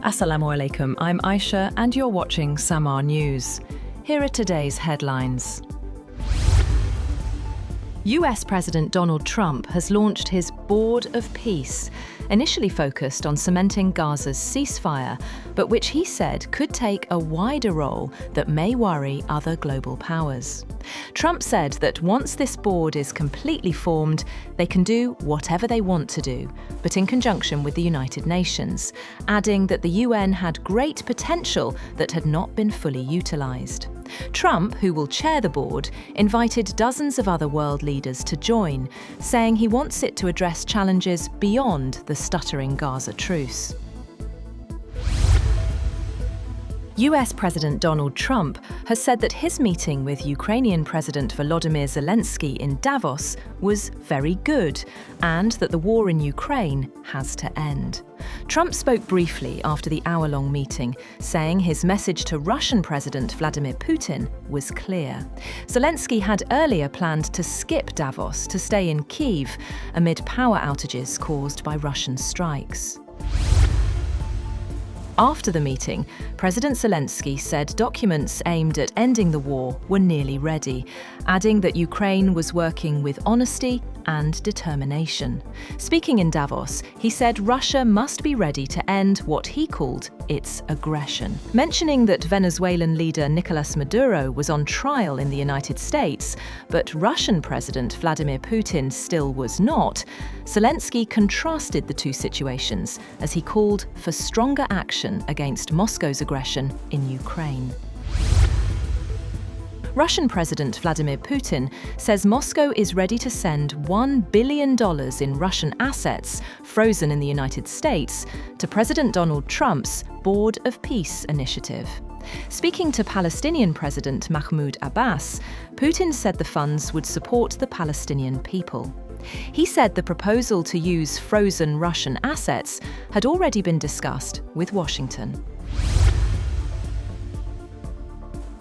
Assalamu alaikum, I'm Aisha and you're watching Samar News. Here are today's headlines. US President Donald Trump has launched his Board of Peace, initially focused on cementing Gaza's ceasefire, but which he said could take a wider role that may worry other global powers. Trump said that once this board is completely formed, they can do whatever they want to do, but in conjunction with the United Nations, adding that the UN had great potential that had not been fully utilised. Trump, who will chair the board, invited dozens of other world leaders to join, saying he wants it to address challenges beyond the stuttering Gaza truce. US President Donald Trump has said that his meeting with Ukrainian President Volodymyr Zelensky in Davos was very good and that the war in Ukraine has to end. Trump spoke briefly after the hour-long meeting, saying his message to Russian President Vladimir Putin was clear. Zelensky had earlier planned to skip Davos to stay in Kyiv amid power outages caused by Russian strikes. After the meeting, President Zelensky said documents aimed at ending the war were nearly ready, adding that Ukraine was working with honesty and determination. Speaking in Davos, he said Russia must be ready to end what he called its aggression. Mentioning that Venezuelan leader Nicolas Maduro was on trial in the United States, but Russian President Vladimir Putin still was not, Zelensky contrasted the two situations as he called for stronger action against Moscow's aggression in Ukraine. Russian President Vladimir Putin says Moscow is ready to send $1 billion in Russian assets frozen in the United States to President Donald Trump's Board of Peace initiative. Speaking to Palestinian President Mahmoud Abbas, Putin said the funds would support the Palestinian people. He said the proposal to use frozen Russian assets had already been discussed with Washington.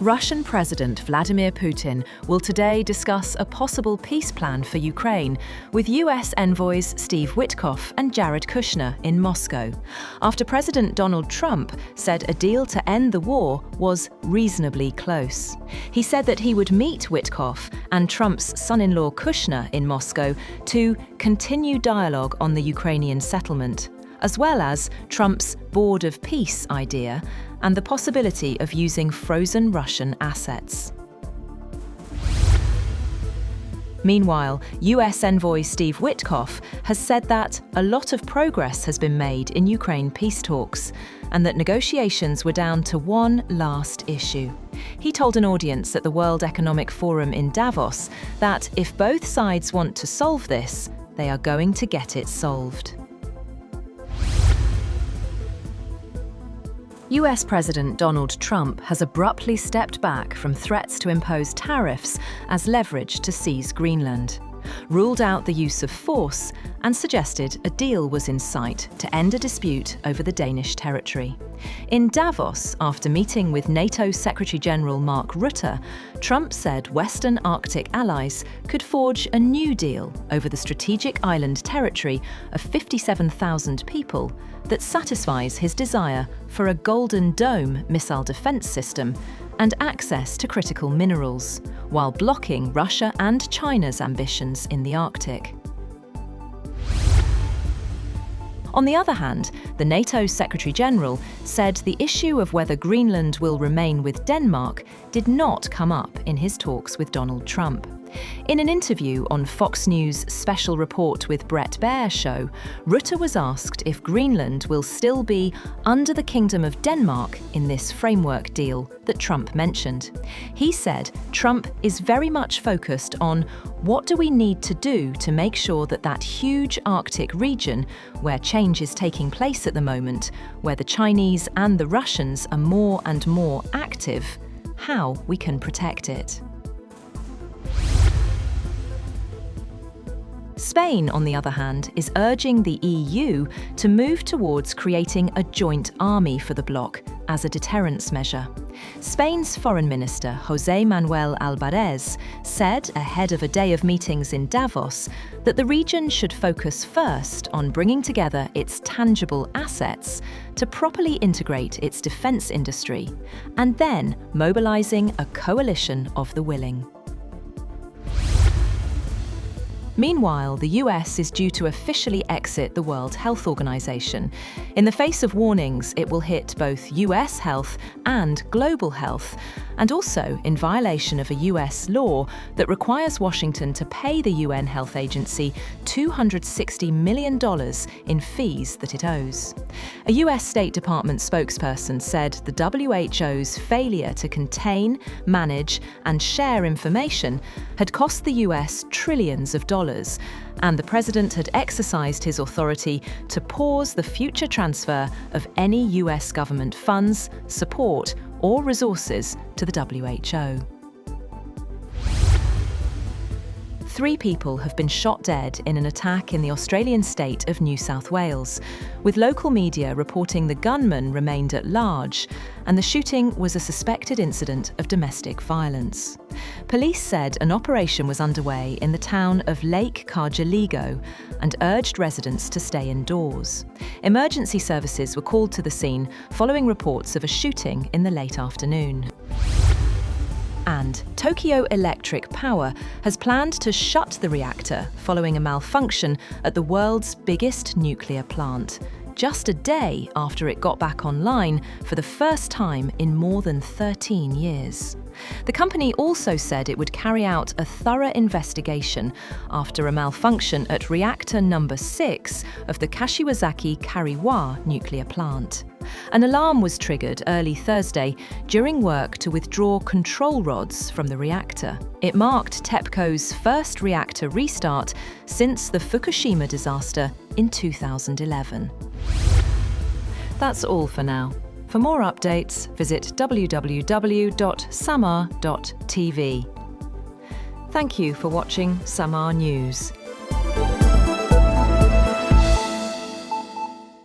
Russian President Vladimir Putin will today discuss a possible peace plan for Ukraine with US envoys Steve Witkoff and Jared Kushner in Moscow, after President Donald Trump said a deal to end the war was reasonably close. He said that he would meet Witkoff and Trump's son-in-law Kushner in Moscow to continue dialogue on the Ukrainian settlement, as well as Trump's Board of Peace idea and the possibility of using frozen Russian assets. Meanwhile, US envoy Steve Witkoff has said that a lot of progress has been made in Ukraine peace talks and that negotiations were down to one last issue. He told an audience at the World Economic Forum in Davos that if both sides want to solve this, they are going to get it solved. US President Donald Trump has abruptly stepped back from threats to impose tariffs as leverage to seize Greenland, ruled out the use of force, and suggested a deal was in sight to end a dispute over the Danish territory. In Davos, after meeting with NATO Secretary-General Mark Rutte, Trump said Western Arctic allies could forge a new deal over the strategic island territory of 57,000 people that satisfies his desire for a Golden Dome missile defense system and access to critical minerals, while blocking Russia and China's ambitions in the Arctic. On the other hand, the NATO Secretary-General said the issue of whether Greenland will remain with Denmark did not come up in his talks with Donald Trump. In an interview on Fox News' Special Report with Bret Baier show, Rutte was asked if Greenland will still be under the Kingdom of Denmark in this framework deal that Trump mentioned. He said Trump is very much focused on what do we need to do to make sure that that huge Arctic region, where change is taking place at the moment, where the Chinese and the Russians are more and more active, how we can protect it. Spain, on the other hand, is urging the EU to move towards creating a joint army for the bloc as a deterrence measure. Spain's Foreign Minister, José Manuel Álvarez, said ahead of a day of meetings in Davos that the region should focus first on bringing together its tangible assets to properly integrate its defence industry, and then mobilising a coalition of the willing. Meanwhile, the US is due to officially exit the World Health Organization. In the face of warnings, it will hit both US health and global health, and also in violation of a US law that requires Washington to pay the UN Health Agency $260 million in fees that it owes. A US State Department spokesperson said the WHO's failure to contain, manage, and share information had cost the US trillions of dollars, and the president had exercised his authority to pause the future transfer of any US government funds, support, or resources to the WHO. 3 people have been shot dead in an attack in the Australian state of New South Wales, with local media reporting the gunman remained at large and the shooting was a suspected incident of domestic violence. Police said an operation was underway in the town of Lake Cargelligo and urged residents to stay indoors. Emergency services were called to the scene following reports of a shooting in the late afternoon. And Tokyo Electric Power has planned to shut the reactor following a malfunction at the world's biggest nuclear plant, just a day after it got back online for the first time in more than 13 years. The company also said it would carry out a thorough investigation after a malfunction at reactor number 6 of the Kashiwazaki Kariwa nuclear plant. An alarm was triggered early Thursday during work to withdraw control rods from the reactor. It marked TEPCO's first reactor restart since the Fukushima disaster in 2011. That's all for now. For more updates, visit www.samar.tv. Thank you for watching Samar News.